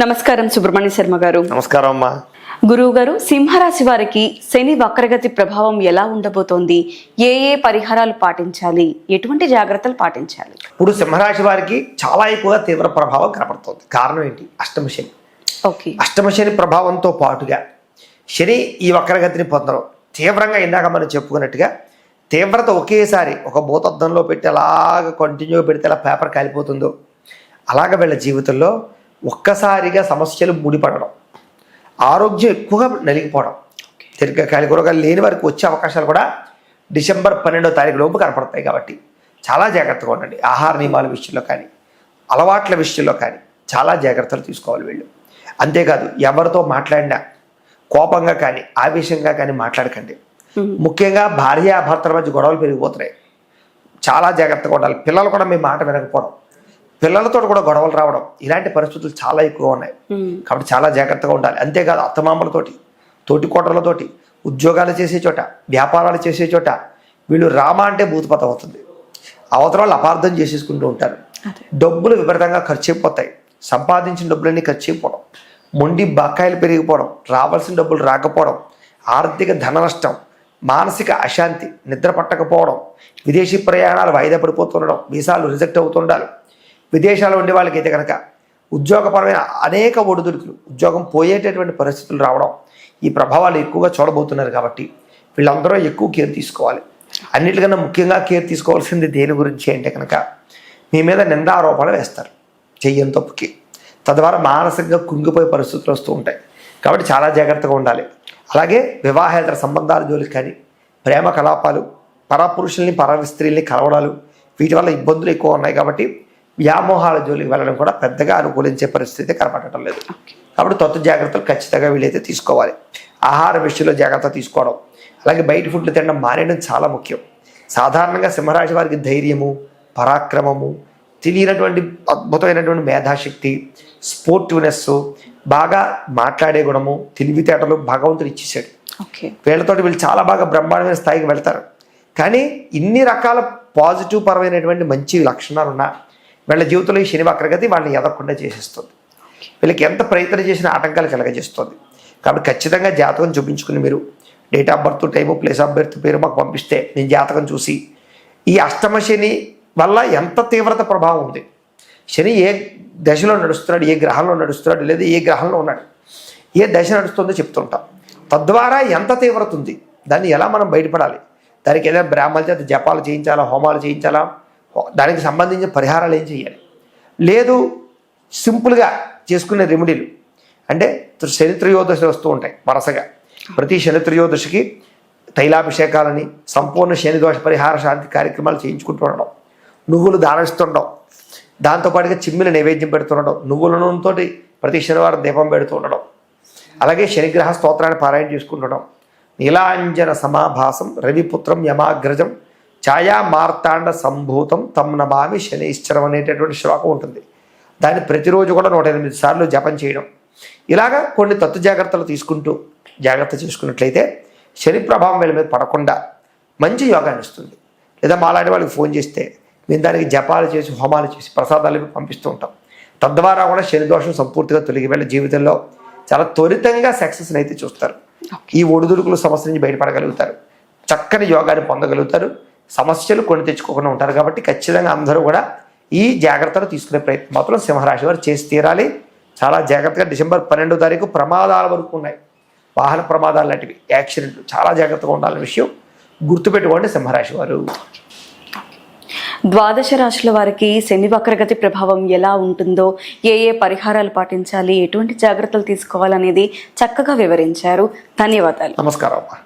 నమస్కారం సుబ్రహ్మణ్య శర్మ గారు. నమస్కారం అమ్మా. గురువు గారు, సింహరాశి వారికి శని వక్రగతి ప్రభావం ఎలా ఉండబోతోంది? ఏ ఏ పరిహారాలు పాటించాలి? ఎటువంటి జాగ్రత్తలు పాటించాలి? ఇప్పుడు సింహరాశి వారికి చాలా ఎక్కువగా తీవ్ర ప్రభావం కనపడుతుంది. కారణం ఏంటి? అష్టమ శని. ఓకే. అష్టమ శని ప్రభావంతో పాటుగా శని ఈ వక్రగతిని పొందడం తీవ్రంగా, ఇందాక మనం చెప్పుకున్నట్టుగా తీవ్రత ఒకేసారి ఒక భూతద్దంలో పెట్టి అలాగ కంటిన్యూగా పెడితే అలా పేపర్ కాలిపోతుందో అలాగ వీళ్ళ జీవితంలో ఒక్కసారిగా సమస్యలు ముడిపడడం, ఆరోగ్యం ఎక్కువగా నలిగిపోవడం, దీర్ఘకాలిక రోగాలు లేని వారికి వచ్చే అవకాశాలు కూడా డిసెంబర్ 12వ తారీఖు లోపు కనపడతాయి. కాబట్టి చాలా జాగ్రత్తగా ఉండండి. ఆహార నియమాల విషయంలో కానీ, అలవాట్ల విషయంలో కానీ చాలా జాగ్రత్తలు తీసుకోవాలి వీళ్ళు. అంతేకాదు, ఎవరితో మాట్లాడినా కోపంగా కానీ ఆవేశంగా కానీ మాట్లాడకండి. ముఖ్యంగా భార్యాభర్తల మధ్య గొడవలు పెరిగిపోతున్నాయి. చాలా జాగ్రత్తగా ఉండాలి. పిల్లలు కూడా మీ మాట వినకపోవడం, పిల్లలతో కూడా గొడవలు రావడం, ఇలాంటి పరిస్థితులు చాలా ఎక్కువగా ఉన్నాయి. కాబట్టి చాలా జాగ్రత్తగా ఉండాలి. అంతేకాదు, అత్తమామలతోటి, తోటికోటలతోటి, ఉద్యోగాలు చేసే చోట, వ్యాపారాలు చేసే చోట వీళ్ళు రామ అంటే భూతపత అవుతుంది. అవతల వాళ్ళు అపార్థం చేసేసుకుంటూ ఉంటారు. డబ్బులు విపరీతంగా ఖర్చు అయిపోతాయి. సంపాదించిన డబ్బులన్నీ ఖర్చు అయిపోవడం, మొండి బకాయిలు పెరిగిపోవడం, రావాల్సిన డబ్బులు రాకపోవడం, ఆర్థిక ధన నష్టం, మానసిక అశాంతి, నిద్ర పట్టకపోవడం, విదేశీ ప్రయాణాలు వాయిదా పడిపోతుండడం, వీసాలు రిజెక్ట్ అవుతుండాలి. విదేశాల్లో ఉండే వాళ్ళకైతే కనుక ఉద్యోగపరమైన అనేక ఒడిదుడుకులు, ఉద్యోగం పోయేటటువంటి పరిస్థితులు రావడం, ఈ ప్రభావాలు ఎక్కువగా చూడబోతున్నారు. కాబట్టి వీళ్ళందరూ ఎక్కువ కేర్ తీసుకోవాలి. అన్నిటికన్నా ముఖ్యంగా కేర్ తీసుకోవాల్సింది దేని గురించి అంటే కనుక, మీ మీద నిందారోపణలు వేస్తారు చెయ్యని తప్పుకి. తద్వారా మానసికంగా కుంగిపోయే పరిస్థితులు వస్తూ ఉంటాయి. కాబట్టి చాలా జాగ్రత్తగా ఉండాలి. అలాగే వివాహేతర సంబంధాల జోలికి కానీ, ప్రేమ కలాపాలు, పరపురుషుల్ని పరస్త్రీల్ని కలవడాలు, వీటి వల్ల ఇబ్బందులు ఎక్కువ ఉన్నాయి. కాబట్టి వ్యామోహాల జోలికి వెళ్ళడం కూడా పెద్దగా అనుకూలించే పరిస్థితి కనపడటం లేదు. కాబట్టి తొత్తు జాగ్రత్తలు ఖచ్చితంగా వీలైతే తీసుకోవాలి. ఆహార విషయంలో జాగ్రత్త తీసుకోవడం, అలాగే బయట ఫుడ్లు తినడం మానేయడం చాలా ముఖ్యం. సాధారణంగా సింహరాశి వారికి ధైర్యము, పరాక్రమము, తెలియనటువంటి అద్భుతమైనటువంటి మేధాశక్తి, స్పోర్టివ్నెస్, బాగా మాట్లాడే గుణము, తెలివితేటలు భగవంతుడు ఇచ్చేసాడు. వీళ్ళతోటి వీళ్ళు చాలా బాగా బ్రహ్మాండమైన స్థాయికి వెళ్తారు. కానీ ఇన్ని రకాల పాజిటివ్ పరమైనటువంటి మంచి లక్షణాలు ఉన్నా వీళ్ళ జీవితంలో ఈ శని వక్రగతి వాళ్ళని ఎదగకుండా చేసేస్తుంది. వీళ్ళకి ఎంత ప్రయత్నం చేసినా ఆటంకాలు కలగజేస్తుంది. కాబట్టి ఖచ్చితంగా జాతకం చూపించుకుని మీరు date of birth, time, place of birth, పేరు మాకు పంపిస్తే నేను జాతకం చూసి ఈ అష్టమ శని వల్ల ఎంత తీవ్రత ప్రభావం ఉంది, శని ఏ దశలో నడుస్తున్నాడు, ఏ గ్రహంలో నడుస్తున్నాడు, లేదా ఏ గ్రహంలో ఉన్నాడు, ఏ దశ నడుస్తుందో చెప్తుంటాం. తద్వారా ఎంత తీవ్రత ఉంది, దాన్ని ఎలా మనం బయటపడాలి, దానికి ఏదైనా బ్రాహ్మణ చేత జపాలు చేయించాలా, హోమాలు చేయించాలా, దానికి సంబంధించిన పరిహారాలు ఏం చేయాలి, లేదు సింపుల్గా చేసుకునే రెమెడీలు అంటే శని త్రయోదశి వస్తూ ఉంటాయి వరుసగా. ప్రతి శని త్రయోదశికి తైలాభిషేకాలని, సంపూర్ణ శని దోష పరిహార శాంతి కార్యక్రమాలు చేయించుకుంటూ ఉండడం, నువ్వులు దానిస్తుండడం, దాంతోపాటుగా చిమ్మిల నైవేద్యం పెడుతుండడం, నువ్వుల నూనెతో ప్రతి శనివారం దీపం పెడుతూ ఉండడం, అలాగే శనిగ్రహ స్తోత్రాన్ని పారాయణ చేసుకుంటుండడం, నీలాంజన సమాభాసం రవిపుత్రం యమాగ్రజం ఛాయా మార్తాండ సంభూతం తమ్ నమామి శనైశ్చరం అనేటటువంటి శ్లోకం ఉంటుంది. దాన్ని ప్రతిరోజు కూడా 108 సార్లు జపం చేయడం, ఇలాగా కొన్ని తత్తు జాగ్రత్తలు తీసుకుంటూ జాగ్రత్త చేసుకున్నట్లయితే శని ప్రభావం వీళ్ళ మీద పడకుండా మంచి యోగాన్ని ఇస్తుంది. లేదా మాలాంటి వాళ్ళకి ఫోన్ చేస్తే మేము దానికి జపాలు చేసి, హోమాలు చేసి, ప్రసాదాలు పంపిస్తూ ఉంటాం. తద్వారా కూడా శని దోషం సంపూర్తిగా తొలగి వీళ్ళ జీవితంలో చాలా త్వరితంగా సక్సెస్ని అయితే చూస్తారు. ఈ ఒడిదుడుకుల సమస్య నుంచి బయటపడగలుగుతారు, చక్కని యోగాన్ని పొందగలుగుతారు, సమస్యలు కొని తెచ్చుకోకుండా ఉంటారు. కాబట్టి ఖచ్చితంగా అందరూ కూడా ఈ జాగ్రత్తలు తీసుకునే ప్రయత్నం మాత్రం సింహరాశి వారు చేసి తీరాలి. చాలా జాగ్రత్తగా డిసెంబర్ 12వ తారీఖు ప్రమాదాల వరకు ఉన్నాయి. వాహన ప్రమాదాలు లాంటివి, యాక్సిడెంట్లు, చాలా జాగ్రత్తగా ఉండాలనే విషయం గుర్తుపెట్టుకోండి సింహరాశి వారు. ద్వాదశ రాశుల వారికి శని వక్రగతి ప్రభావం ఎలా ఉంటుందో, ఏ ఏ పరిహారాలు పాటించాలి, ఎటువంటి జాగ్రత్తలు తీసుకోవాలనేది చక్కగా వివరించారు. ధన్యవాదాలు. నమస్కారం అమ్మా.